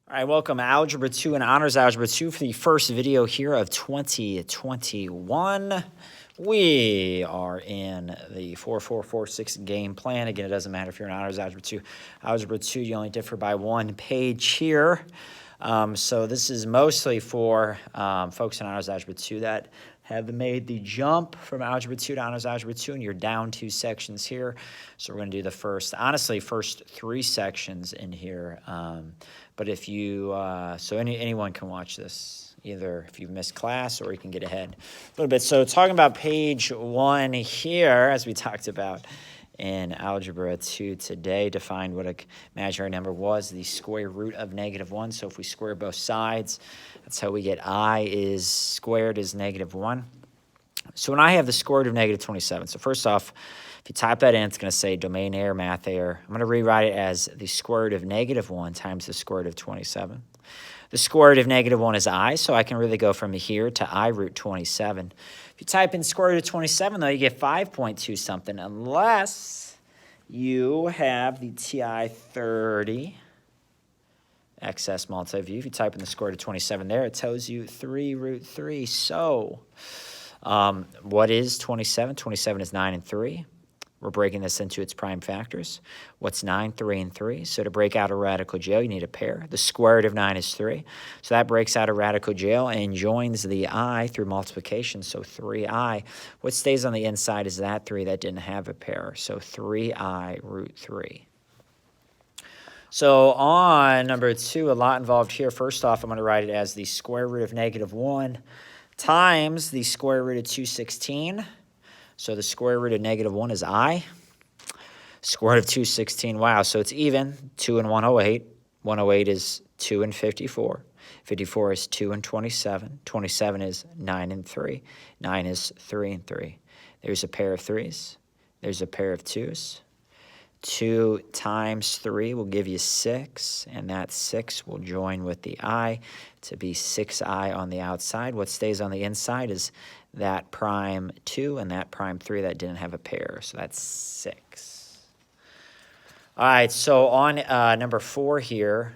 All right, welcome Algebra 2 and Honors Algebra 2 for the first video here of 2021. We are in the 4446 game plan. Again, it doesn't matter if you're in Honors Algebra 2. Algebra 2, you only differ by one page here. So this is mostly for folks in Honors Algebra 2 that have made the jump from Algebra 2 to Honors Algebra 2, and you're down 2 sections here. So we're going to do the first 3 sections in here. But if you, anyone can watch this, either if you've missed class or you can get ahead a little bit. So talking about page 1 here, as we talked about in Algebra 2 today, defined what an imaginary number was, the square root of -1. So if we square both sides, that's how we get I is squared is -1. So when I have the square root of -27, so first off, if you type that in, it's going to say domain error, math error. I'm going to rewrite it as the square root of -1 times the square root of 27. The square root of -1 is I, so I can really go from here to I root 27. If you type in square root of 27, though, you get 5.2 something, unless you have the TI 30 excess multi-view. If you type in the square root of 27 there, it tells you 3 root 3. So what is 27? 27 is 9 and 3. We're breaking this into its prime factors. What's 9, 3, and 3? So to break out a radical jail, you need a pair. The square root of 9 is 3. So that breaks out a radical jail and joins the I through multiplication, so 3I. What stays on the inside is that 3 that didn't have a pair, so 3I root 3. So on number 2, a lot involved here. First off, I'm going to write it as the square root of -1 times the square root of 216. So the square root of -1 is I. Square root of 216, wow, so it's even. 2 and 108. 108 is 2 and 54. 54 is 2 and 27. 27 is 9 and 3. 9 is 3 and 3. There's a pair of 3s. There's a pair of 2s. 2 times 3 will give you 6, and that 6 will join with the I to be 6I on the outside. What stays on the inside is that prime 2 and that prime 3 that didn't have a pair, so that's 6. All right, so on number 4 here,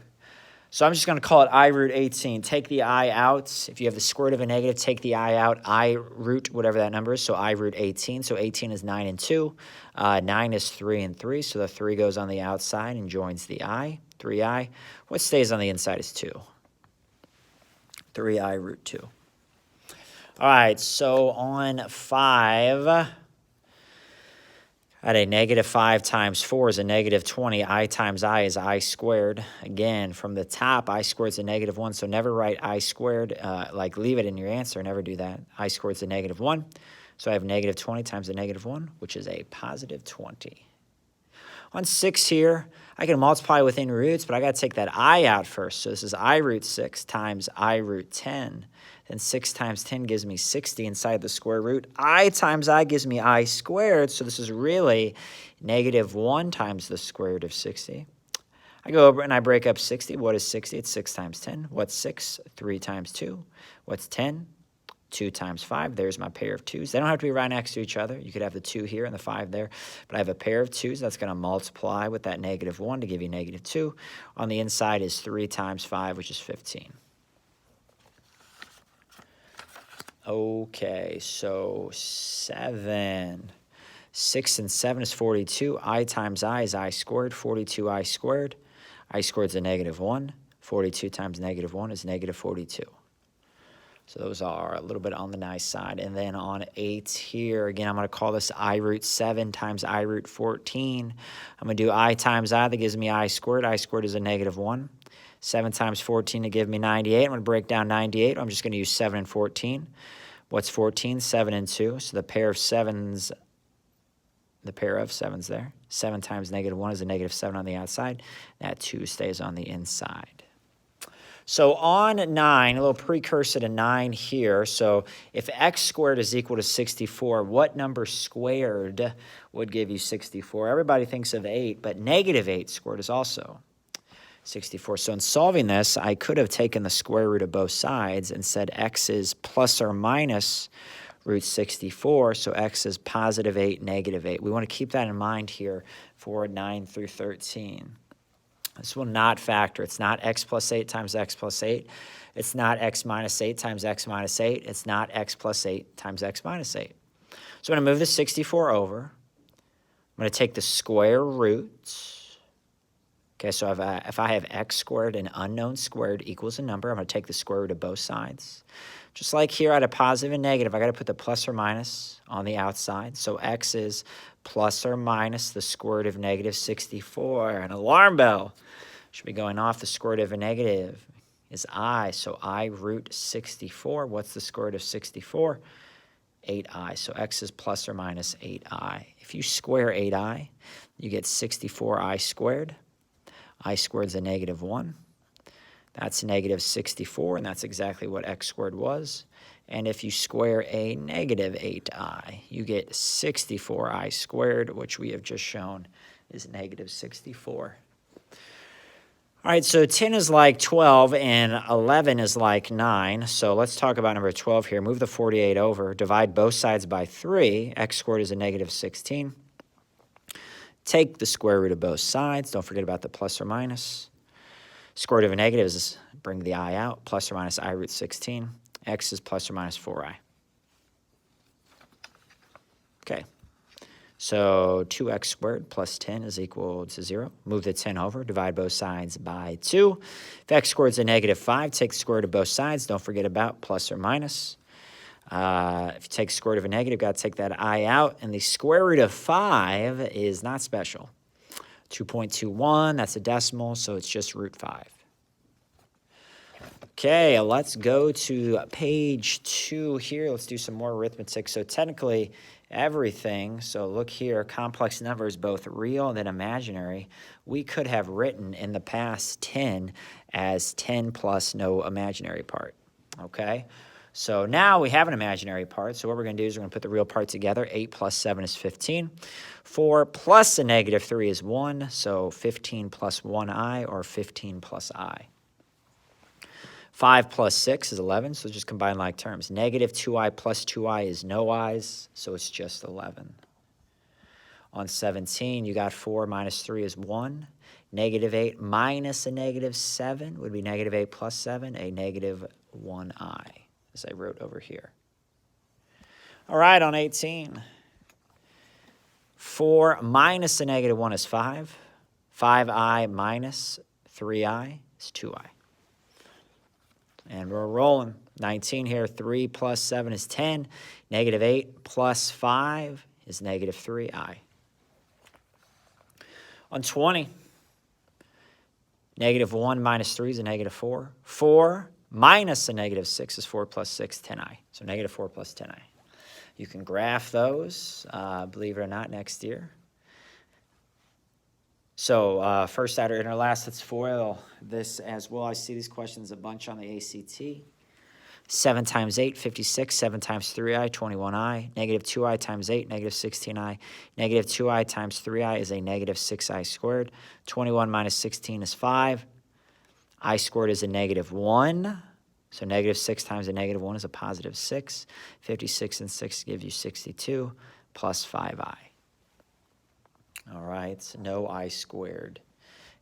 so I'm just going to call it I root 18. Take the I out. If you have the square root of a negative, take the I out. I root whatever that number is, so I root 18. So 18 is 9 and 2. 9 is 3 and 3, so the 3 goes on the outside and joins the I, 3I. What stays on the inside is 2. 3I root 2. All right, so on 5, at a -5 times 4 is a -20. I times I is I squared. Again, from the top, I squared is a -1, so never write I squared. Leave it in your answer. Never do that. I squared is a -1. So I have -20 times a -1, which is a positive 20. On 6 here, I can multiply within roots, but I got to take that I out first. So this is I root 6 times I root 10. Then 6 times 10 gives me 60 inside the square root. I times I gives me I squared, so this is really -1 times the square root of 60. I go over and I break up 60. What is 60? It's 6 times 10. What's 6? 3 times 2. What's 10? 2 times 5. There's my pair of 2s. They don't have to be right next to each other. You could have the 2 here and the 5 there. But I have a pair of 2s. That's going to multiply with that -1 to give you -2. On the inside is 3 times 5, which is 15. Okay, so 7. 6 and 7 is 42. I times I is I squared. 42 I squared. I squared is a -1. 42 times -1 is -42. So those are a little bit on the nice side. And then on 8 here, again, I'm going to call this I root 7 times I root 14. I'm going to do I times I. That gives me I squared. I squared is a -1. 7 times 14 to give me 98. I'm going to break down 98. I'm just going to use 7 and 14. What's 14? 7 and 2. So the pair of 7s there. 7 times -1 is a -7 on the outside. That 2 stays on the inside. So on 9, a little precursor to 9 here. So if x squared is equal to 64, what number squared would give you 64? Everybody thinks of 8, but -8 squared is also 64. So in solving this, I could have taken the square root of both sides and said x is plus or minus root 64, so x is +8, -8. We want to keep that in mind here for 9 through 13. This will not factor. It's not x plus 8 times x plus 8. It's not x minus 8 times x minus 8. It's not x plus 8 times x minus 8. So I'm going to move the 64 over. I'm going to take the square root. Okay, so if I have x squared and unknown squared equals a number, I'm going to take the square root of both sides. Just like here at a positive and negative, I got to put the plus or minus on the outside. So x is plus or minus the square root of negative 64. An alarm bell should be going off. The square root of a negative is I. So I root 64. What's the square root of 64? 8i. So x is plus or minus 8i. If you square 8i, you get 64i squared. I squared is a negative 1. That's negative 64, and that's exactly what x squared was. And if you square a negative 8i, you get 64i squared, which we have just shown is negative 64. All right, so 10 is like 12, and 11 is like 9. So let's talk about number 12 here. Move the 48 over. Divide both sides by 3. X squared is a negative 16. Take the square root of both sides. Don't forget about the plus or minus. Square root of a negative is bring the I out. Plus or minus I root 16. X is plus or minus 4i. Okay. So 2x squared plus 10 is equal to 0. Move the 10 over. Divide both sides by 2. If x squared is a negative 5, take the square root of both sides. Don't forget about plus or minus. If you take square root of a negative, got to take that I out. And the square root of 5 is not special. 2.21, that's a decimal, so it's just root 5. Okay, let's go to page 2 here. Let's do some more arithmetic. So technically, everything, so look here, complex numbers, both real and imaginary, we could have written in the past 10 as 10 plus no imaginary part, okay? So now we have an imaginary part, so what we're going to do is we're going to put the real part together. 8 plus 7 is 15. 4 plus a negative 3 is 1, so 15 plus 1i, or 15 plus I. 5 plus 6 is 11, so just combine like terms. Negative 2i plus 2i is no i's, so it's just 11. On 17, you got 4 minus 3 is 1. Negative 8 minus a negative 7 would be negative 8 plus 7, a negative 1i, as I wrote over here. All right, on 18, 4 minus a negative 1 is 5. 5i minus 3i is 2i. And we're rolling. 19 here, 3 plus 7 is 10. Negative 8 plus 5 is negative 3i. On 20, negative 1 minus 3 is a negative 4. 4 minus a negative 6 is 4 plus 6, 10i. So negative 4 plus 10i. You can graph those, believe it or not, next year. So first outer inner last, let's FOIL this as well. I see these questions a bunch on the ACT. 7 times 8, 56. 7 times 3i, 21i. Negative 2i times 8, negative 16i. Negative 2i times 3i is a negative 6i squared. 21 minus 16 is 5. I squared is a negative 1. So negative 6 times a negative 1 is a positive 6. 56 and 6 give you 62 plus 5i. All right, so no I squared.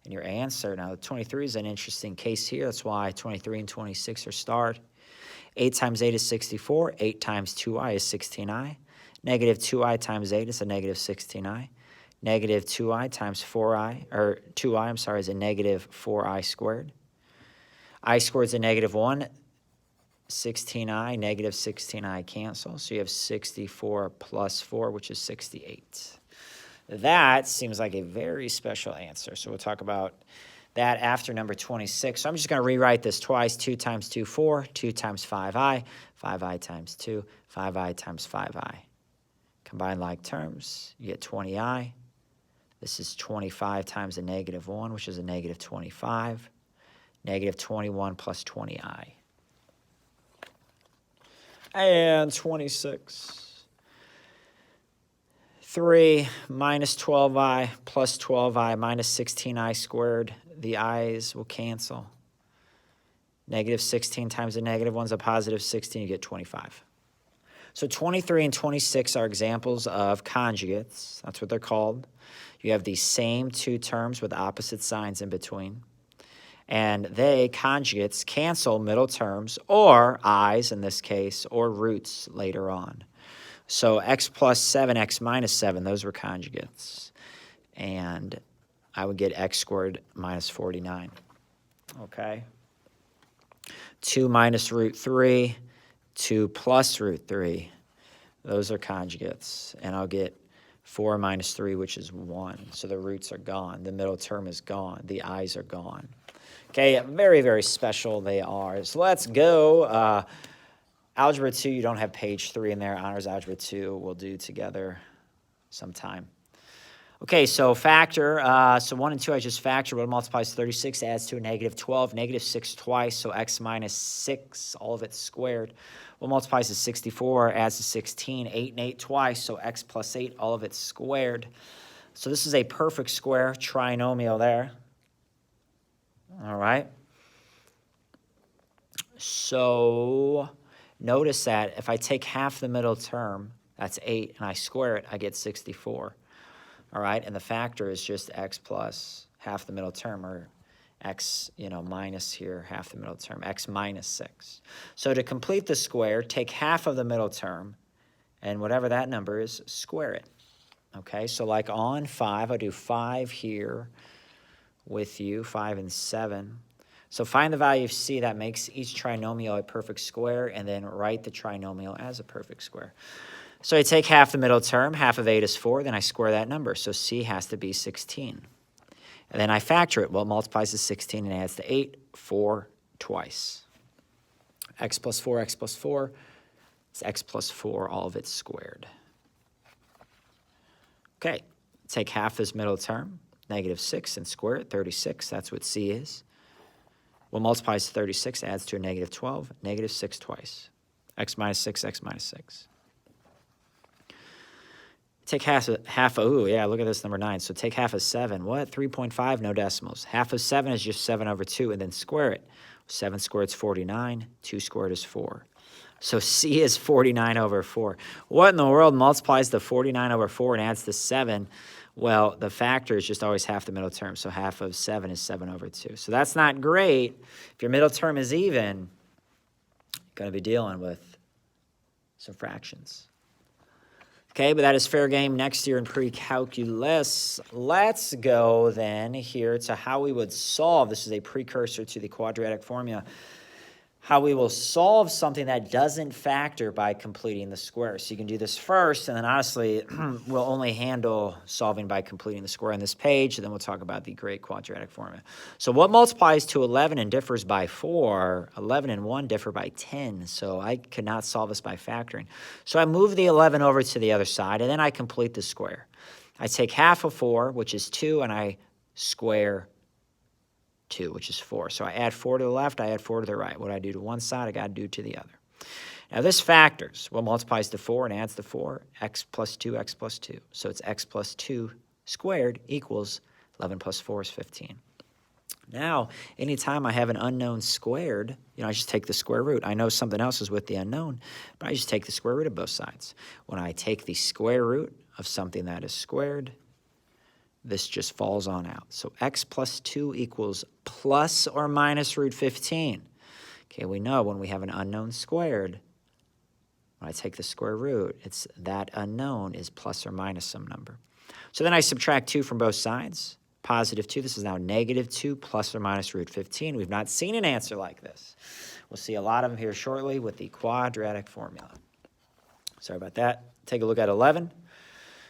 And your answer, now 23 is an interesting case here. That's why 23 and 26 are starred. 8 times 8 is 64. 8 times 2i is 16i. Negative 2i times 8 is a negative 16i. Negative 2i times 4i, or 2i, I'm sorry, is a negative 4i squared. I squared is a negative 1. 16i, negative 16i cancel. So you have 64 plus 4, which is 68. That seems like a very special answer. So we'll talk about that after number 26. So I'm just going to rewrite this twice. 2 times 2, 4. 2 times 5i. 5i times 2. 5i times 5i. Combine like terms. You get 20i. This is 25 times a negative 1, which is a negative 25. Negative 21 plus 20i. And 26. 3 minus 12i plus 12i minus 16i squared. The i's will cancel. Negative 16 times a negative 1 is a positive 16. You get 25. So 23 and 26 are examples of conjugates. That's what they're called. You have these same two terms with opposite signs in between. And they, conjugates, cancel middle terms or i's in this case or roots later on. So x plus 7, x minus 7, those were conjugates. And I would get x squared minus 49. Okay? 2 minus root 3, 2 plus root 3. Those are conjugates. And I'll get 4 minus 3, which is 1. So the roots are gone. The middle term is gone. The i's are gone. Okay, very, very special they are. So let's go. Algebra 2, you don't have page 3 in there. Honors Algebra 2 we'll do together sometime. Okay, so factor. So 1 and 2 I just factor. What multiplies 36 adds to a negative 12. Negative 6 twice, so x minus 6, all of it squared. What multiplies to 64 adds to 16. 8 and 8 twice, so x plus 8, all of it squared. So this is a perfect square trinomial there. All right. So notice that if I take half the middle term, that's 8, and I square it, I get 64. All right, and the factor is just x plus half the middle term, or x, minus here, half the middle term, x minus 6. So to complete the square, take half of the middle term, and whatever that number is, square it. Okay, so like on 5, I'll do 5 here with you, 5 and 7. So find the value of c that makes each trinomial a perfect square, and then write the trinomial as a perfect square. So I take half the middle term, half of 8 is 4, then I square that number. So c has to be 16. And then I factor it. Well, it multiplies to 16 and adds to 8, 4 twice. X plus 4 is x plus 4, all of it squared. Okay, take half this middle term, negative 6, and square it, 36. That's what c is. What multiplies to 36 adds to a negative 12, negative 6 twice. X minus 6, x minus 6. Take half of, yeah, look at this, number 9. So take half of 7. What? 3.5, no decimals. Half of 7 is just 7 over 2, and then square it. 7 squared is 49. 2 squared is 4. So c is 49 over 4. What in the world multiplies to 49 over 4 and adds to 7? Well, the factor is just always half the middle term, so half of 7 is 7 over 2. So that's not great. If your middle term is even, you're going to be dealing with some fractions. Okay, but that is fair game next year in pre-calculus. Let's go then here to how we would solve. This is a precursor to the quadratic formula. How we will solve something that doesn't factor by completing the square. So you can do this first, and then honestly, we'll only handle solving by completing the square on this page, and then we'll talk about the great quadratic formula. So what multiplies to 11 and differs by 4? 11 and 1 differ by 10, so I could not solve this by factoring. So I move the 11 over to the other side, and then I complete the square. I take half of 4, which is 2, and I square 2, which is 4. So I add 4 to the left, I add 4 to the right. What I do to one side, I got to do to the other. Now this factors. What multiplies to 4 and adds to 4? X plus 2, x plus 2. So it's x plus 2 squared equals 11 plus 4 is 15. Now, anytime I have an unknown squared, I just take the square root. I know something else is with the unknown, but I just take the square root of both sides. When I take the square root of something that is squared, this just falls on out. So x plus 2 equals plus or minus root 15. Okay, we know when we have an unknown squared, when I take the square root, it's that unknown is plus or minus some number. So then I subtract 2 from both sides. Positive 2, this is now negative 2 plus or minus root 15. We've not seen an answer like this. We'll see a lot of them here shortly with the quadratic formula. Sorry about that. Take a look at 11.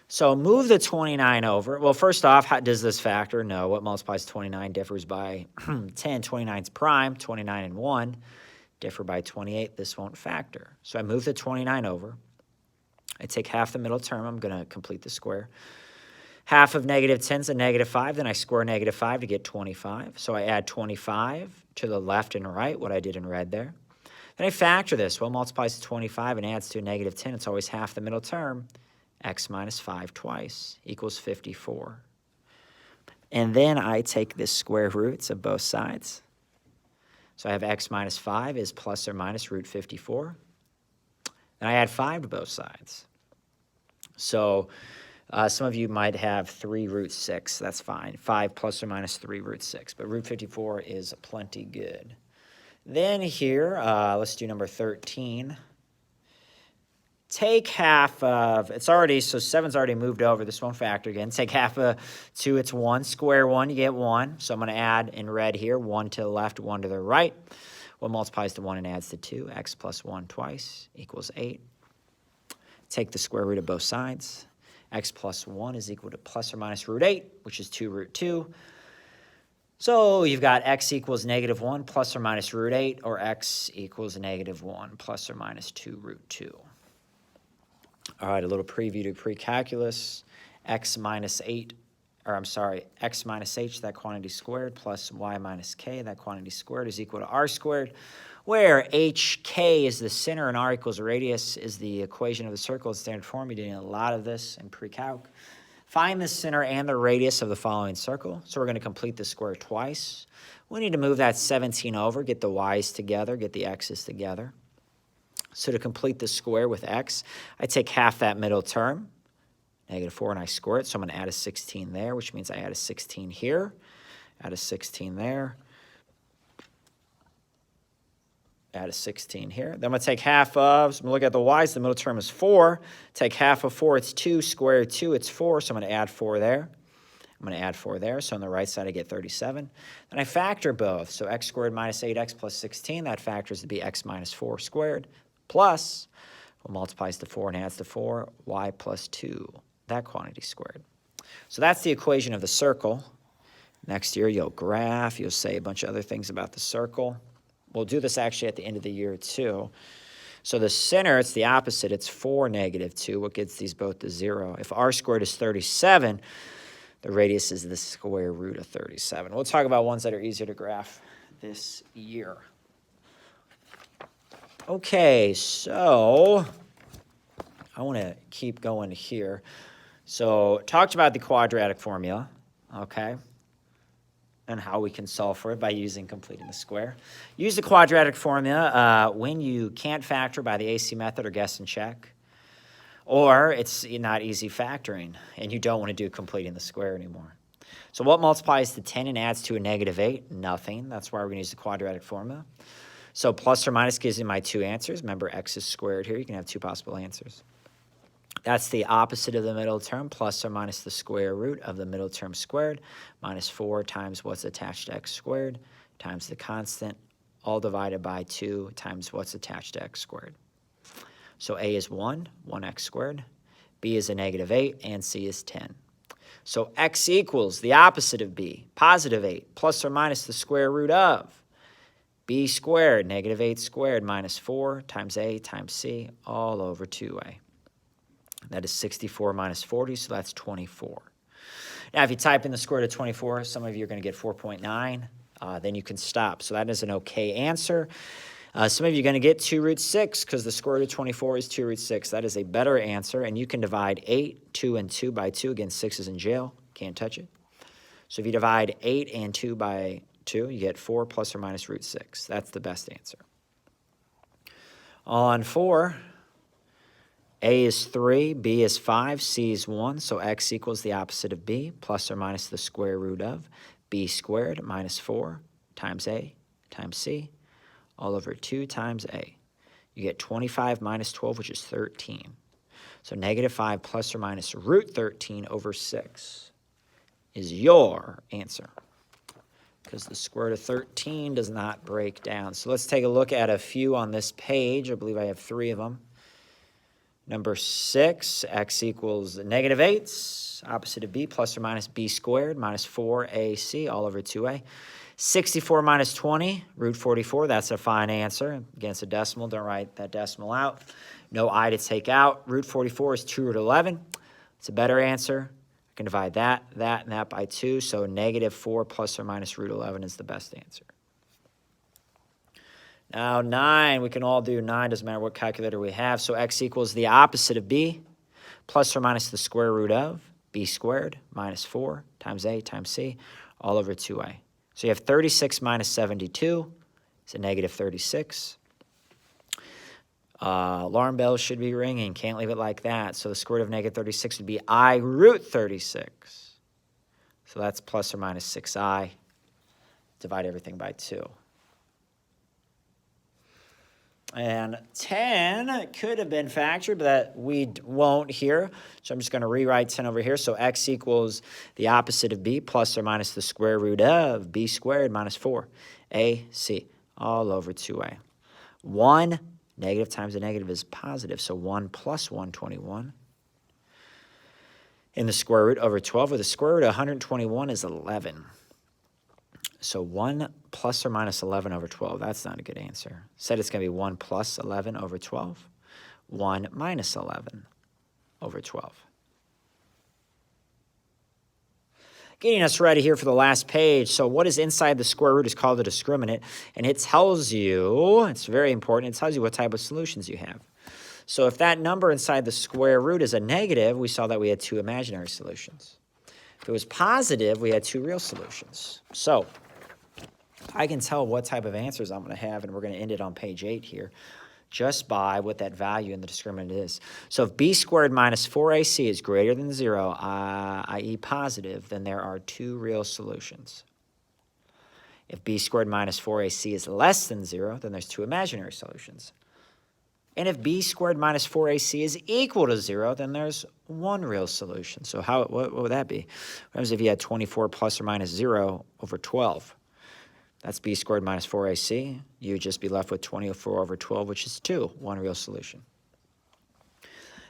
So move the 29 over. Well, first off, how does this factor? No. What multiplies 29 differs by 10. 29 is prime. 29 and 1 differ by 28. This won't factor. So I move the 29 over. I take half the middle term. I'm going to complete the square. Half of negative 10 is a negative 5. Then I square negative 5 to get 25. So I add 25 to the left and right, what I did in red there. Then I factor this. Well, multiplies to 25 and adds to a negative 10. It's always half the middle term. X minus 5 twice equals 54. And then I take the square roots of both sides. So I have x minus 5 is plus or minus root 54. And I add 5 to both sides. So some of you might have 3 root 6. That's fine. 5 plus or minus 3 root 6. But root 54 is plenty good. Then here, let's do number 13. Take half of, it's already, so 7's already moved over. This won't factor again. Take half of 2, it's 1. Square 1, you get 1. So I'm going to add in red here, 1 to the left, 1 to the right. What multiplies to 1 and adds to 2? X plus 1 twice equals 8. Take the square root of both sides. X plus 1 is equal to plus or minus root 8, which is 2 root 2. So you've got x equals negative 1 plus or minus root 8, or x equals negative 1 plus or minus 2 root 2. All right, a little preview to pre-calculus. X minus h, that quantity squared, plus y minus k, that quantity squared, is equal to r squared, where hk is the center and r equals radius is the equation of the circle in standard form. You're doing a lot of this in pre-calc. Find the center and the radius of the following circle. So we're going to complete the square twice. We need to move that 17 over, get the y's together, get the x's together. So to complete the square with x, I take half that middle term, negative 4, and I square it. So I'm going to add a 16 there, which means I add a 16 here, add a 16 there, add a 16 here. Then I'm going to take half of, so I'm going to look at the y's. The middle term is 4. Take half of 4, it's 2. Square 2, it's 4. So I'm going to add 4 there. I'm going to add 4 there. So on the right side, I get 37. Then I factor both. So x squared minus 8x plus 16, that factors to be x minus 4 squared, plus, well, multiplies to 4 and adds to 4, y plus 2, that quantity squared. So that's the equation of the circle. Next year, you'll graph. You'll say a bunch of other things about the circle. We'll do this actually at the end of the year, too. So the center, it's the opposite. It's 4, negative 2. What gets these both to 0? If r squared is 37, the radius is the square root of 37. We'll talk about ones that are easier to graph this year. Okay, so I want to keep going here. So talked about the quadratic formula, okay, and how we can solve for it by using completing the square. Use the quadratic formula when you can't factor by the AC method or guess and check, or it's not easy factoring and you don't want to do completing the square anymore. So what multiplies to 10 and adds to a negative 8? Nothing. That's why we're going to use the quadratic formula. So plus or minus gives me my 2 answers. Remember, x is squared here. You can have 2 possible answers. That's the opposite of the middle term, plus or minus the square root of the middle term squared, minus 4 times what's attached to x squared, times the constant, all divided by 2 times what's attached to x squared. So a is 1, 1x squared, b is a negative 8, and c is 10. So x equals the opposite of b, positive 8, plus or minus the square root of b squared, negative 8 squared, minus 4 times a times c, all over 2a. That is 64 minus 40, so that's 24. Now, if you type in the square root of 24, some of you are going to get 4.9. Then you can stop. So that is an okay answer. Some of you are going to get 2 root 6 because the square root of 24 is 2 root 6. That is a better answer, and you can divide 8, 2, and 2 by 2. Again, 6 is in jail. Can't touch it. So if you divide 8 and 2 by 2, you get 4 plus or minus root 6. That's the best answer. On 4, a is 3, b is 5, c is 1, so x equals the opposite of b, plus or minus the square root of b squared minus 4 times a times c, all over 2 times a. You get 25 minus 12, which is 13. So negative 5 plus or minus root 13 over 6 is your answer, because the square root of 13 does not break down. So let's take a look at a few on this page. I believe I have 3 of them. Number 6, x equals negative 8, opposite of b, plus or minus b squared, minus 4ac, all over 2a. 64 minus 20, root 44, that's a fine answer. Against a decimal, don't write that decimal out. No I to take out. Root 44 is 2 root 11. It's a better answer. I can divide that, and that by 2, so negative 4 plus or minus root 11 is the best answer. Now 9, we can all do 9, doesn't matter what calculator we have. So x equals the opposite of b, plus or minus the square root of b squared minus 4 times a times c, all over 2a. So you have 36 minus 72, it's a negative 36. Alarm bells should be ringing. Can't leave it like that. So the square root of negative 36 would be I root 36. So that's plus or minus 6I. Divide everything by 2. And 10 could have been factored, but that we won't here. So I'm just going to rewrite 10 over here. So x equals the opposite of b, plus or minus the square root of b squared minus 4ac all over 2a. 1 negative times a negative is positive, so 1 plus 121. In the square root over 12, where the square root of 121 is 11. So 1 plus or minus 11 over 12, that's not a good answer. Said it's going to be 1 plus 11 over 12, 1 minus 11 over 12. Getting us ready here for the last page. So what is inside the square root is called the discriminant, and it tells you, it's very important, it tells you what type of solutions you have. So if that number inside the square root is a negative, we saw that we had 2 imaginary solutions. If it was positive, we had 2 real solutions. So I can tell what type of answers I'm going to have, and we're going to end it on page 8 here, just by what that value in the discriminant is. So if b squared minus 4ac is greater than 0, i.e. positive, then there are 2 real solutions. If b squared minus 4ac is less than 0, then there's 2 imaginary solutions. And if b squared minus 4ac is equal to 0, then there's 1 real solution. So what would that be? What happens if you had 24 plus or minus 0 over 12? That's b squared minus 4ac. You'd just be left with 24 over 12, which is 2, 1 real solution.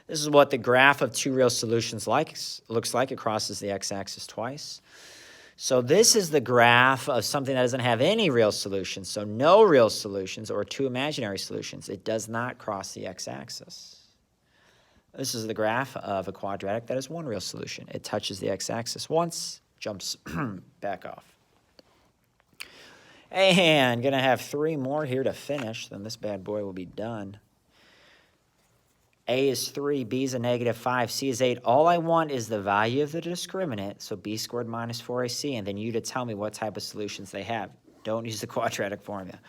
This is what the graph of 2 real solutions looks like. It crosses the x-axis twice. So this is the graph of something that doesn't have any real solutions, so no real solutions or 2 imaginary solutions. It does not cross the x-axis. This is the graph of a quadratic that has 1 real solution. It touches the x-axis once, jumps back off. And going to have 3 more here to finish, then this bad boy will be done. A is 3, B is a negative 5, C is 8. All I want is the value of the discriminant, so b squared minus 4ac, and then you to tell me what type of solutions they have. Don't use the quadratic formula.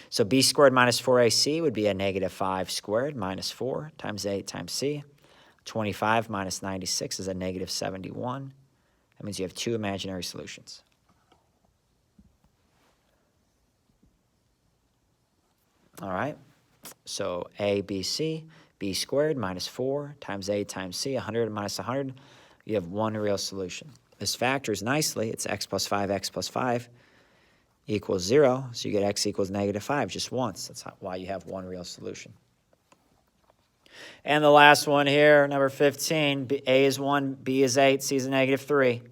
So b squared minus 4ac would be a negative 5 squared minus 4 times 8 times c. 25 minus 96 is a negative 71. That means you have 2 imaginary solutions. All right, so A, B, C, b squared minus 4 times a times c, 100 minus 100, you have 1 real solution. This factors nicely. It's x plus 5 equals 0, so you get x equals negative 5 just once. That's why you have 1 real solution. And the last one here, number 15, a is 1, b is 8, c is a negative 3.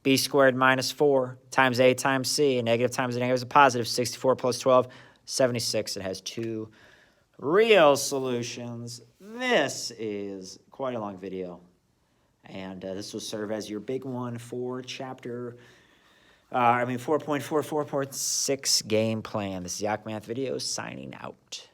B squared minus 4 times a times c, a negative times a negative is a positive, 64 plus 12, 76. It has 2 real solutions. This is quite a long video, and this will serve as your big one for chapter, 4.4, 4.6 game plan. This is Yak Math Videos signing out.